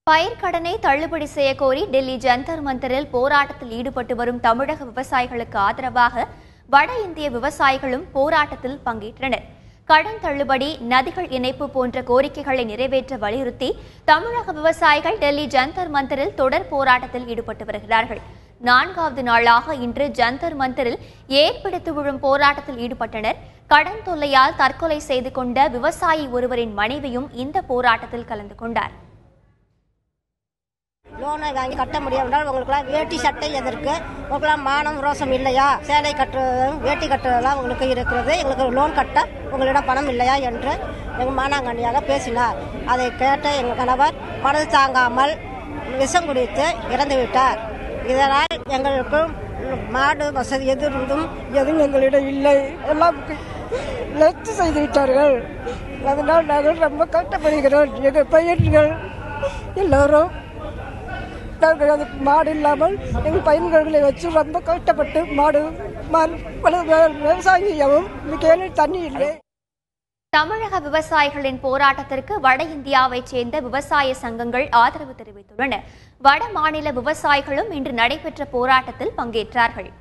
பயிர்க்கடனை தள்ளுபடி செய்ய கோரி டெல்லி ஜந்தர் மந்தரில் போராட்டத்தில் ஈடுபட்டு வரும் தமிழக விவசாயிகளுக்கு ஆதரவாக வட இந்திய விவசாயிகளும் போராட்டத்தில் பங்கேற்றனர். கடன் தள்ளுபடி, நதிகள் இணைப்பு போன்ற கோரிக்கைகளை நிறைவேற்ற வலியுறுத்தி தமிழக விவசாயிகள் டெல்லி ஜந்தர் மந்தரில் தொடர் போராட்டத்தில் ஈடுபட்டு வருகிறார்கள். 4வது நாளாக இன்று ஜந்தர் மந்தரில் ஏற்படுத்தி விழும் போராட்டத்தில் ஈடுபட்டனர். கடன் தொல்லையால் தற்கொலை செய்து கொண்ட விவசாயி ஒருவரின் மனைவியும் இந்த போராட்டத்தில் கலந்து கொண்டார். லோனை வாங்கி கட்ட முடியாமல் உங்களுக்குலாம் வேட்டி சட்டை எதற்கு, உங்களுக்குலாம் மானம் ரோசம் இல்லையா, சேலை கட்டுறதும் வேட்டி கட்டுறதெல்லாம் உங்களுக்கு இருக்கிறது, எங்களுக்கு லோன் கட்ட உங்களிடம் பணம் இல்லையா என்று எங்கள் மானாங்கண்ணியாக பேசினார். அதை கேட்ட எங்கள் கணவர் மனது தாங்காமல் விஷம் குடித்து இறந்து விட்டார். இதனால் எங்களுக்கு மாடு வசதி எதிர்ந்தும் எதுவும் எங்களிடம் இல்லை, எல்லாம் லட்சு செய்து விட்டார்கள். அதனால் நாங்கள் ரொம்ப கஷ்டப்படுகிறோம். எங்கள் பையன்கள் எல்லோரும் நாங்கள் அதுக்கு மாடு இல்லாமல் எங்கள் பயிர்களை வச்சு ரொம்ப கஷ்டப்பட்டு மாடு விவசாயியும் கேணில் தண்ணி இல்லை. தமிழக விவசாயிகளின் போராட்டத்திற்கு வட இந்தியாவைச் சேர்ந்த விவசாய சங்கங்கள் ஆதரவு தெரிவித்துள்ளன. வட மாநில விவசாயிகளும் இன்று நடைபெற்ற போராட்டத்தில் பங்கேற்றார்கள்.